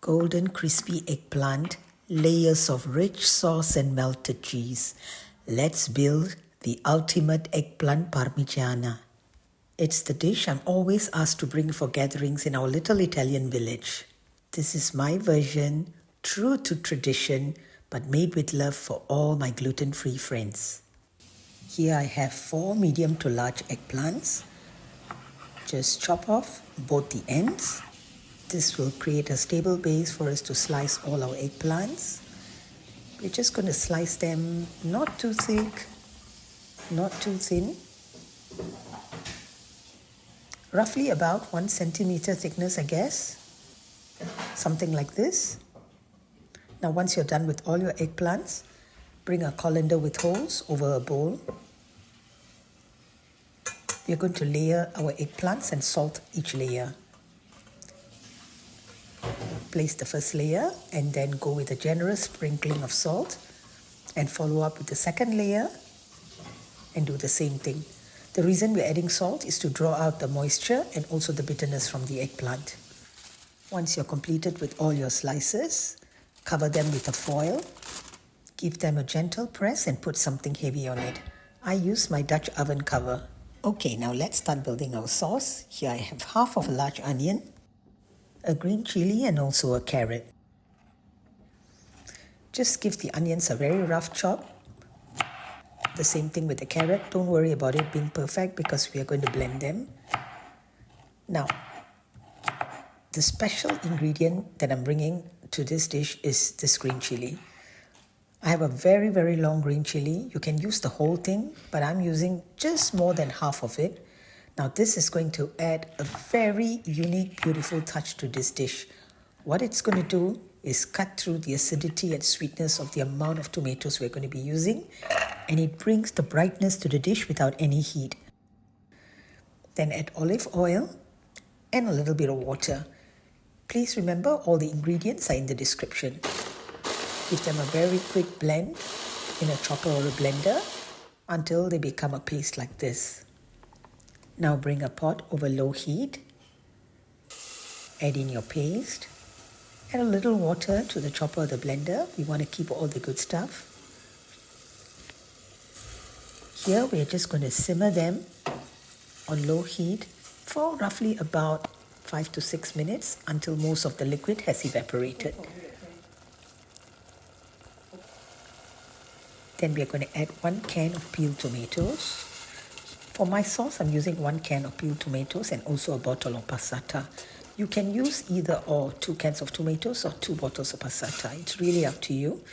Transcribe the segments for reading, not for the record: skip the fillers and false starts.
golden crispy eggplant, layers of rich sauce and melted cheese. Let's build the ultimate eggplant parmigiana. It's the dish I'm always asked to bring for gatherings in our little Italian village. This is my version, true to tradition, but made with love for all my gluten-free friends. Here I have 4 medium to large eggplants. Just chop off both the ends. This will create a stable base for us to slice all our eggplants. We're just going to slice them not too thick, not too thin. Roughly about 1 centimeter thickness, I guess. Something like this. Now once you're done with all your eggplants, bring a colander with holes over a bowl. We're going to layer our eggplants and salt each layer. Place the first layer and then go with a generous sprinkling of salt and follow up with the second layer and do the same thing. The reason we're adding salt is to draw out the moisture and also the bitterness from the eggplant. Once you're completed with all your slices, cover them with a foil. Give them a gentle press and put something heavy on it. I use my Dutch oven cover. Okay, now let's start building our sauce. Here I have half of a large onion, a green chilli and also a carrot. Just give the onions a very rough chop. The same thing with the carrot. Don't worry about it being perfect because we are going to blend them. Now, the special ingredient that I'm bringing to this dish is this green chilli. I have a very, very long green chilli. You can use the whole thing, but I'm using just more than half of it. Now this is going to add a very unique, beautiful touch to this dish. What it's going to do is cut through the acidity and sweetness of the amount of tomatoes we're going to be using, and it brings the brightness to the dish without any heat. Then add olive oil and a little bit of water. Please remember all the ingredients are in the description. Give them a very quick blend in a chopper or a blender until they become a paste like this. Now bring a pot over low heat, add in your paste, add a little water to the chopper or the blender. We want to keep all the good stuff. Here we are just going to simmer them on low heat for roughly about 5 to 6 minutes until most of the liquid has evaporated. Then we are going to add 1 can of peeled tomatoes. For my sauce, I'm using 1 can of peeled tomatoes and also a bottle of passata. You can use either or 2 cans of tomatoes or 2 bottles of passata. It's really up to you.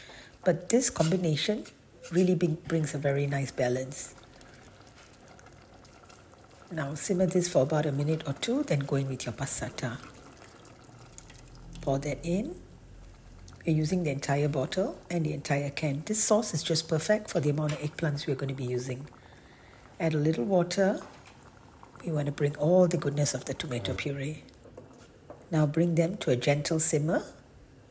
But this combination really brings a very nice balance. Now simmer this for about a minute or 2, then go in with your passata. Pour that in. We're using the entire bottle and the entire can. This sauce is just perfect for the amount of eggplants we're going to be using. Add a little water. We want to bring all the goodness of the tomato puree. Now bring them to a gentle simmer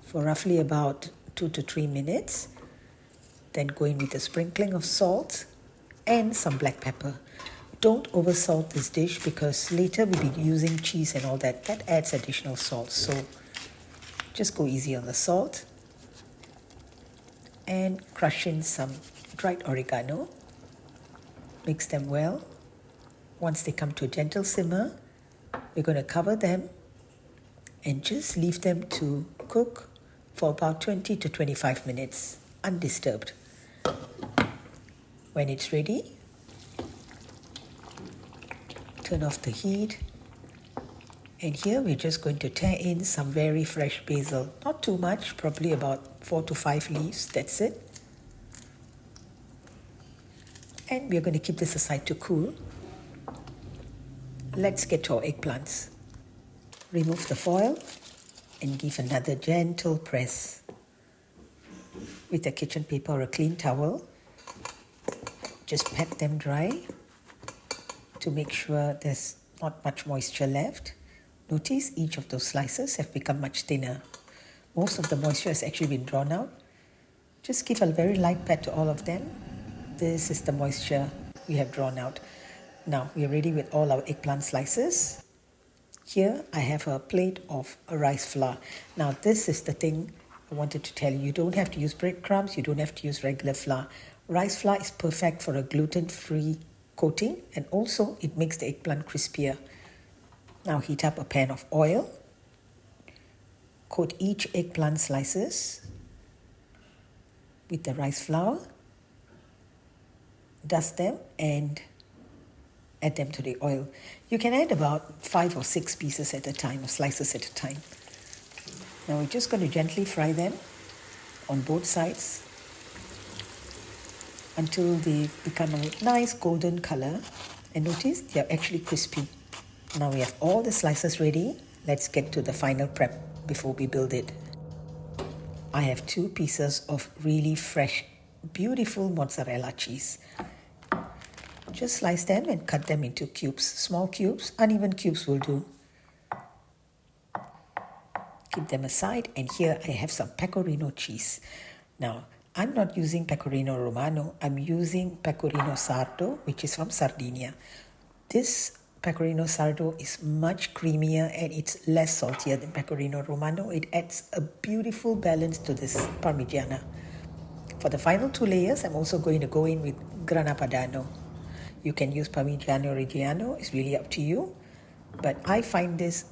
for roughly about 2 to 3 minutes. Then go in with a sprinkling of salt and some black pepper. Don't oversalt this dish because later we'll be using cheese and all that. That adds additional salt. So just go easy on the salt. And crush in some dried oregano. Mix them well. Once they come to a gentle simmer, we're going to cover them and just leave them to cook for about 20 to 25 minutes, undisturbed. When it's ready, turn off the heat. And here we're just going to tear in some very fresh basil. Not too much, probably about 4 to 5 leaves, that's it. And we're going to keep this aside to cool. Let's get to our eggplants. Remove the foil and give another gentle press. With a kitchen paper or a clean towel, just pat them dry to make sure there's not much moisture left. Notice each of those slices have become much thinner. Most of the moisture has actually been drawn out. Just give a very light pat to all of them. This is the moisture we have drawn out. Now we are ready with all our eggplant slices. Here I have a plate of rice flour. Now this is the thing I wanted to tell you. You don't have to use breadcrumbs, you don't have to use regular flour. Rice flour is perfect for a gluten-free coating, and also it makes the eggplant crispier. Now heat up a pan of oil. Coat each eggplant slices with the rice flour. Dust them and add them to the oil. You can add about 5 or 6 pieces at a time, or slices at a time. Now we're just going to gently fry them on both sides until they become a nice golden color. And notice they're actually crispy. Now we have all the slices ready. Let's get to the final prep before we build it. I have 2 pieces of really fresh, beautiful mozzarella cheese. Just slice them and cut them into cubes. Small cubes, uneven cubes will do. Keep them aside, and here I have some pecorino cheese. Now, I'm not using pecorino romano, I'm using pecorino sardo, which is from Sardinia. This pecorino sardo is much creamier and it's less saltier than pecorino romano. It adds a beautiful balance to this parmigiana. For the final 2 layers, I'm also going to go in with grana padano. You can use Parmigiano Reggiano, it's really up to you. But I find this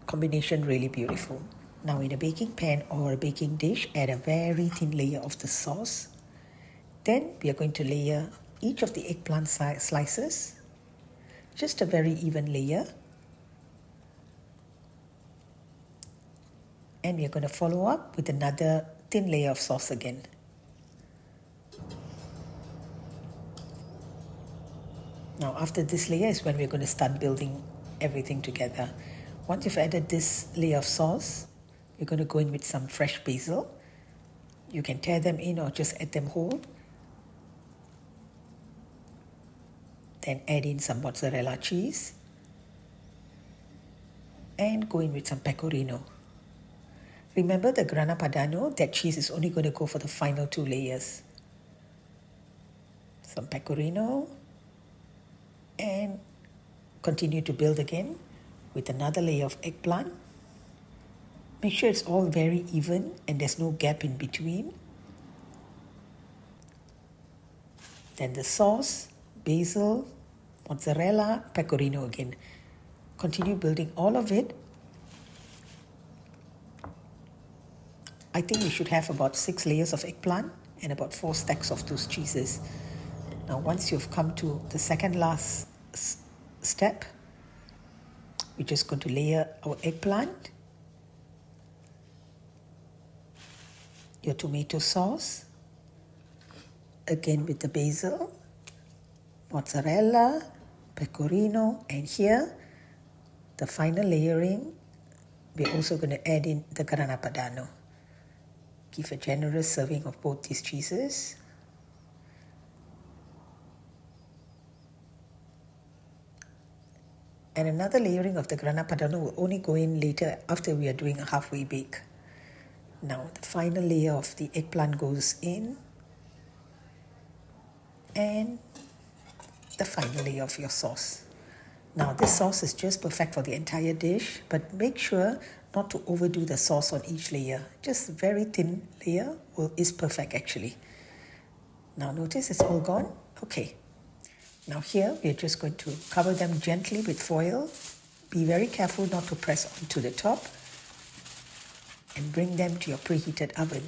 combination really beautiful. Now in a baking pan or a baking dish, add a very thin layer of the sauce. Then we are going to layer each of the eggplant slices, just a very even layer. And we are going to follow up with another thin layer of sauce again. Now after this layer is when we're going to start building everything together. Once you've added this layer of sauce, you're going to go in with some fresh basil. You can tear them in or just add them whole. Then add in some mozzarella cheese. And go in with some pecorino. Remember the grana padano, that cheese is only going to go for the final 2 layers. Some pecorino. And continue to build again with another layer of eggplant. Make sure it's all very even and there's no gap in between. Then the sauce, basil, mozzarella, pecorino again. Continue building all of it. I think we should have about 6 layers of eggplant and about 4 stacks of those cheeses. Now once you've come to the second last step, we're just going to layer our eggplant, your tomato sauce, again with the basil, mozzarella, pecorino, and here, the final layering, we're also going to add in the grana padano. Give a generous serving of both these cheeses. And another layering of the grana padano will only go in later after we are doing a halfway bake. Now the final layer of the eggplant goes in. And the final layer of your sauce. Now this sauce is just perfect for the entire dish, but make sure not to overdo the sauce on each layer. Just a very thin layer is perfect actually. Now notice it's all gone. Okay. Now here we're just going to cover them gently with foil. Be very careful not to press onto the top. And bring them to your preheated oven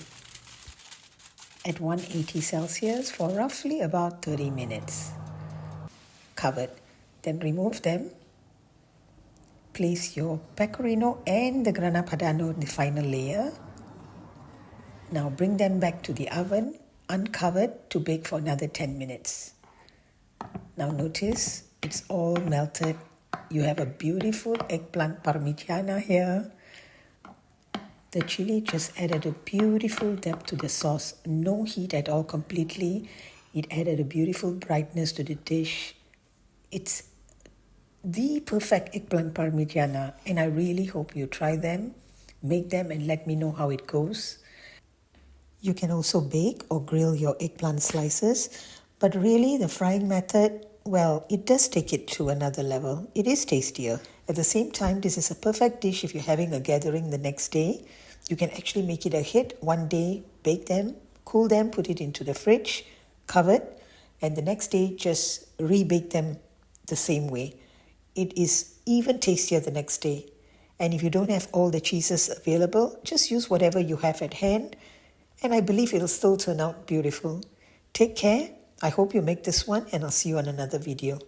at 180 Celsius for roughly about 30 minutes. Covered. Then remove them. Place your pecorino and the grana padano in the final layer. Now bring them back to the oven, uncovered, to bake for another 10 minutes. Now notice it's all melted. You have a beautiful eggplant parmigiana here. The chili just added a beautiful depth to the sauce. No heat at all completely. It added a beautiful brightness to the dish. It's the perfect eggplant parmigiana, and I really hope you try them, make them, and let me know how it goes. You can also bake or grill your eggplant slices, but really the frying method, well, it does take it to another level. It is tastier. At the same time, this is a perfect dish if you're having a gathering the next day. You can actually make it a hit one day, bake them, cool them, put it into the fridge, covered, and the next day just rebake them the same way. It is even tastier the next day. And if you don't have all the cheeses available, just use whatever you have at hand, and I believe it'll still turn out beautiful. Take care. I hope you make this one, and I'll see you on another video.